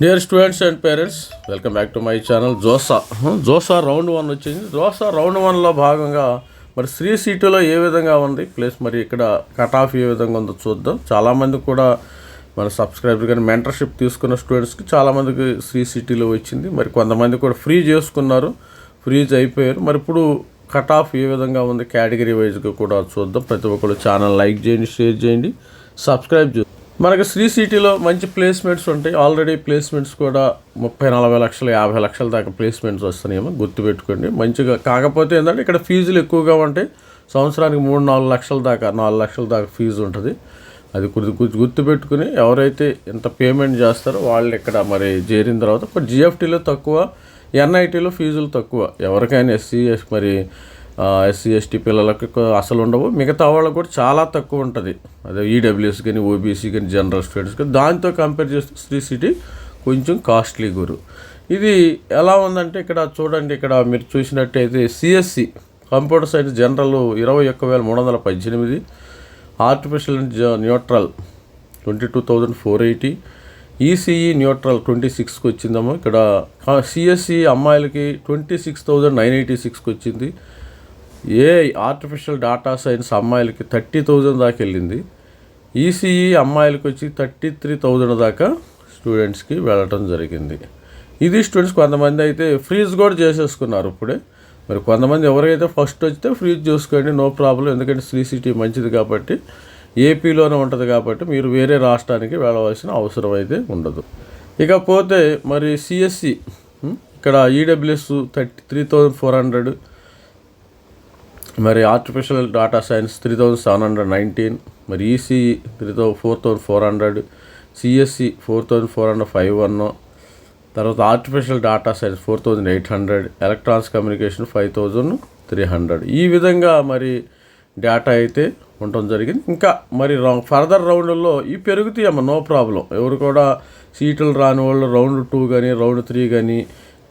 Dear students and parents, welcome back to my channel. JoSAA round 1 వచ్చింది. JoSAA round 1లో భాగంగా మరి శ్రీ సిటీలో ఏ విధంగా ఉంది ప్లస్ మరి ఇక్కడ కట్ ఆఫ్ ఏ విధంగా ఉందో చూద్దాం. చాలామంది కూడా మన సబ్స్క్రైబర్ కానీ మెంటర్షిప్ తీసుకున్న స్టూడెంట్స్కి చాలామందికి శ్రీ సిటీలో వచ్చింది. మరి కొంతమంది కూడా ఫ్రీ చేసుకున్నారు, ఫ్రీజ్ అయిపోయారు. మరి ఇప్పుడు కట్ ఆఫ్ ఏ విధంగా ఉంది కేటగిరీ వైజ్గా కూడా చూద్దాం. ప్రతి ఒక్కరు ఛానల్ లైక్ చేయండి, షేర్ చేయండి, సబ్స్క్రైబ్ చేయండి. మనకి శ్రీ సిటీలో మంచి ప్లేస్మెంట్స్ ఉంటాయి. ఆల్రెడీ ప్లేస్మెంట్స్ కూడా 30-40 లక్షలు 50 లక్షల దాకా ప్లేస్మెంట్స్ వస్తున్నాయేమో గుర్తుపెట్టుకోండి మంచిగా. కాకపోతే ఏంటంటే ఇక్కడ ఫీజులు ఎక్కువగా ఉంటాయి. సంవత్సరానికి 3-4 లక్షల దాకా 4 లక్షల దాకా ఫీజు ఉంటుంది. అది గుర్తుపెట్టుకుని ఎవరైతే ఇంత పేమెంట్ చేస్తారో వాళ్ళు ఇక్కడ మరి చేరిన తర్వాత ఇప్పుడు జిఎఫ్టీలో తక్కువ, ఎన్ఐటీలో ఫీజులు తక్కువ. ఎవరికైనా ఎస్సీ ఎస్టీ పిల్లలకి అసలు ఉండవు. మిగతా వాళ్ళకు కూడా చాలా తక్కువ ఉంటుంది. అదే ఈడబ్ల్యూఎస్ కానీ ఓబీసీ కానీ జనరల్ స్టూడెంట్స్ కానీ దాంతో కంపేర్ చేస్తే శ్రీ సిటీ కొంచెం కాస్ట్లీ గురు. ఇది ఎలా ఉందంటే ఇక్కడ చూడండి, ఇక్కడ మీరు చూసినట్టయితే CSE computer science general 21,318, artificial neutral 22,480, ECE neutral 26కి వచ్చిందమ్మా. ఇక్కడ సిఎస్సి అమ్మాయిలకి 26,986కి వచ్చింది. ఆర్టిఫిషియల్ డేటా సైన్స్ అమ్మాయిలకి 30,000 దాకా వెళ్ళింది. ఈసీఈ అమ్మాయిలకి వచ్చి 33,000 దాకా స్టూడెంట్స్కి వెళ్ళటం జరిగింది. ఇది స్టూడెంట్స్ కొంతమంది అయితే ఫ్రీజ్ కూడా చేసేసుకున్నారు ఇప్పుడే. మరి కొంతమంది ఎవరైతే ఫస్ట్ వచ్చితే ఫ్రీజ్ చేసుకోండి, నో ప్రాబ్లం. ఎందుకంటే శ్రీ సిటీ మంచిది కాబట్టి, ఏపీలోనే ఉంటుంది కాబట్టి మీరు వేరే రాష్ట్రానికి వెళ్ళవలసిన అవసరం అయితే ఉండదు. ఇకపోతే మరి సిఎస్సి ఇక్కడ ఈడబ్ల్యూఎస్ 33,400, మరి ఆర్టిఫిషియల్ డేటా సైన్స్ 3,719, మరి ఈసీఈ 4,400, సిఎస్సి 4,451, తర్వాత artificial data science 4,800, electronics communication 5,300. ఈ విధంగా మరి డేటా అయితే ఉండటం జరిగింది. ఇంకా మరి ఫర్దర్ రౌండ్లో ఇవి పెరుగుతాయమ్మ, నో ప్రాబ్లం. ఎవరు కూడా సీట్లు రాని వాళ్ళు రౌండ్ 2 కానీ రౌండ్ 3 కానీ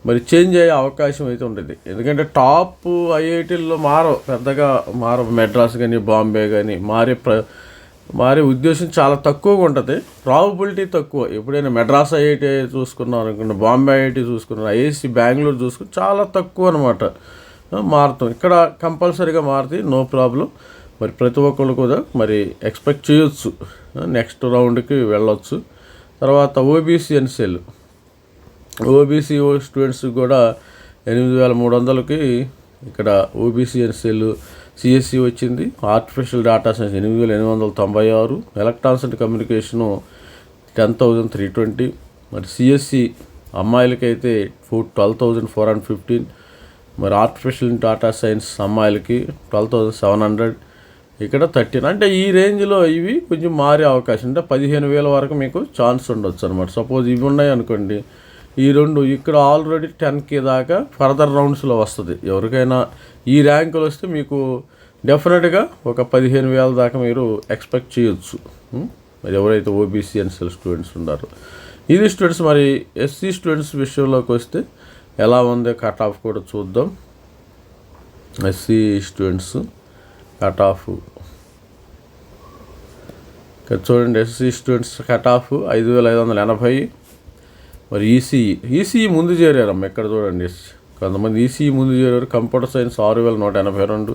మరి చేంజ్ అయ్యే అవకాశం అయితే ఉంటుంది. ఎందుకంటే టాప్ ఐఐటీల్లో పెద్దగా మెడ్రాస్ కానీ బాంబే కానీ మారే ఉద్దేశం చాలా తక్కువగా ఉంటుంది. ప్రాబబిలిటీ తక్కువ. ఎప్పుడైనా మెడ్రాస్ ఐఐటీ చూసుకున్నారు అనుకున్న, బాంబే ఐఐటీ చూసుకున్నారు, ఐఐసి బెంగళూరు చూసుకుని చాలా తక్కువ అనమాట మారుతాం. ఇక్కడ కంపల్సరీగా మారుతాయి, నో ప్రాబ్లం. మరి ప్రతి ఒక్కళ్ళు కూడా మరి ఎక్స్పెక్ట్ చేయొచ్చు, నెక్స్ట్ రౌండ్కి వెళ్ళొచ్చు. తర్వాత OBC and cell, OBC students కూడా 8,300కి ఇక్కడ ఓబీసీ అండ్ సెల్ సిఎస్సి వచ్చింది. Artificial data science 8,896, electronics and communication 10,320, మరి సిఎస్సి అమ్మాయిలకైతే 12,415, మరి ఆర్టిఫిషియల్ డేటా సైన్స్ అమ్మాయిలకి 12,700, ఇక్కడ 13. అంటే ఈ రేంజ్లో ఇవి కొంచెం మారే అవకాశం, అంటే 15,000 వరకు మీకు ఛాన్స్ ఉండొచ్చు అనమాట. సపోజ్ ఇవి ఉన్నాయి అనుకోండి, ఈ రెండు ఇక్కడ ఆల్రెడీ 10K దాకా ఫర్దర్ రౌండ్స్లో వస్తుంది. ఎవరికైనా ఈ ర్యాంకులు వస్తే మీకు డెఫినెట్గా ఒక 15,000 దాకా మీరు ఎక్స్పెక్ట్ చేయొచ్చు. మరి ఎవరైతే ఓబీసీ అండ్ సెల్ స్టూడెంట్స్ ఉన్నారో ఇది స్టూడెంట్స్. మరి ఎస్సీ స్టూడెంట్స్ విషయంలోకి వస్తే ఎలా ఉంది కట్ ఆఫ్ కూడా చూద్దాం. ఎస్సీ స్టూడెంట్స్ కట్ ఆఫ్ ఇక్కడ చూడండి. SC students cut off 5,580. మరి ఈసీఈ ముందు చేరారమ్మ. ఇక్కడ చూడండి, కొంతమంది ఈసీఈ ముందు చేరారు. కంప్యూటర్ సైన్స్ 6,182,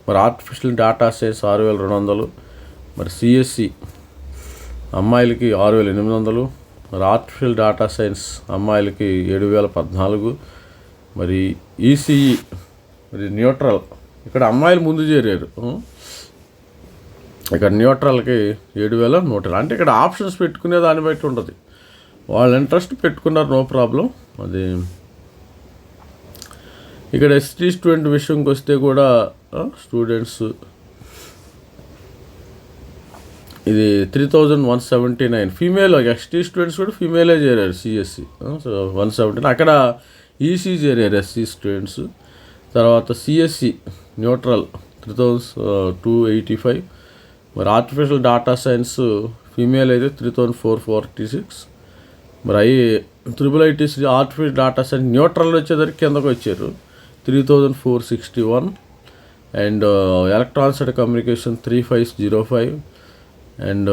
మరి ఆర్టిఫిషియల్ డేటా సైన్స్ 6,200, మరి సిఎస్సి అమ్మాయిలకి 6,800, మరి ఆర్టిఫిషియల్ డేటా సైన్స్ అమ్మాయిలకి 7,014, మరి ఈసీఈ మరి న్యూట్రల్ ఇక్కడ అమ్మాయిలు ముందు చేరారు. ఇక్కడ న్యూట్రల్కి 7,100. అంటే ఇక్కడ ఆప్షన్స్ పెట్టుకునే దాన్ని బట్టి ఉంటుంది. వాళ్ళ ఇంట్రెస్ట్ పెట్టుకున్నారు, నో ప్రాబ్లం. అది ఇక్కడ ఎస్టీ స్టూడెంట్ విషయంకి వస్తే కూడా స్టూడెంట్స్ ఇది 3,179 ఫీమేల్. ఎస్టీ స్టూడెంట్స్ కూడా ఫీమేలే చేరారు సిఎస్సి 179. అక్కడ ఈసీ చేరారు ఎస్సీ స్టూడెంట్స్. తర్వాత సిఎస్సి న్యూట్రల్ 3,285, మరి ఆర్టిఫిషియల్ డేటా సైన్స్ ఫీమేల్ అయితే 3,446, మరి IIIT artificial data science neutral వచ్చేసరికి కిందకు వచ్చారు 3,461, and electronics and communication 3,505, and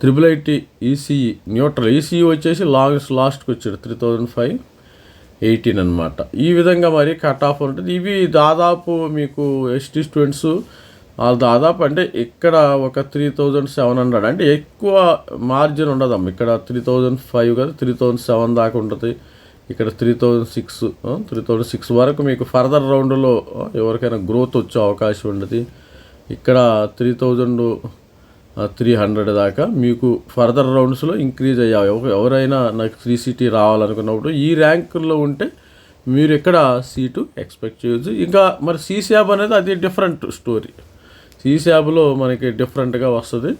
IIIT ECE neutral, ECE వచ్చేసి లాస్ట్కి వచ్చాడు 3518 అనమాట. ఈ విధంగా మరి కట్ ఆఫ్ ఉంటుంది. ఇవి దాదాపు మీకు ఎస్టీ స్టూడెంట్స్ దాదాపు అంటే ఇక్కడ ఒక 3700, అంటే ఎక్కువ మార్జిన్ ఉండదమ్మ. ఇక్కడ 3005 కదా, 3007 దాకా ఉంటుంది. ఇక్కడ 3006 వరకు మీకు ఫర్దర్ రౌండ్లో ఎవరికైనా గ్రోత్ వచ్చే అవకాశం ఉండదు. ఇక్కడ 3300 దాకా మీకు ఫర్దర్ రౌండ్స్లో ఇంక్రీజ్ అయ్యాయి. ఎవరైనా నాకు 3CT రావాలనుకున్నప్పుడు ఈ ర్యాంకుల్లో ఉంటే మీరు ఇక్కడ సీటు ఎక్స్పెక్ట్ చేయొచ్చు. ఇంకా మరి CSAB అనేది అది డిఫరెంట్ స్టోరీ. CSABలో మనకి డిఫరెంట్గా వస్తుంది.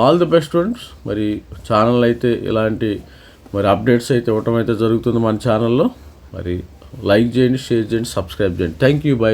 All the best students. మరి ఛానల్ అయితే ఇలాంటి మరి అప్డేట్స్ అయితే ఇవ్వటం అయితే జరుగుతుంది మన ఛానల్లో. మరి లైక్ చేయండి, షేర్ చేయండి, సబ్స్క్రైబ్ చేయండి. Thank you, by.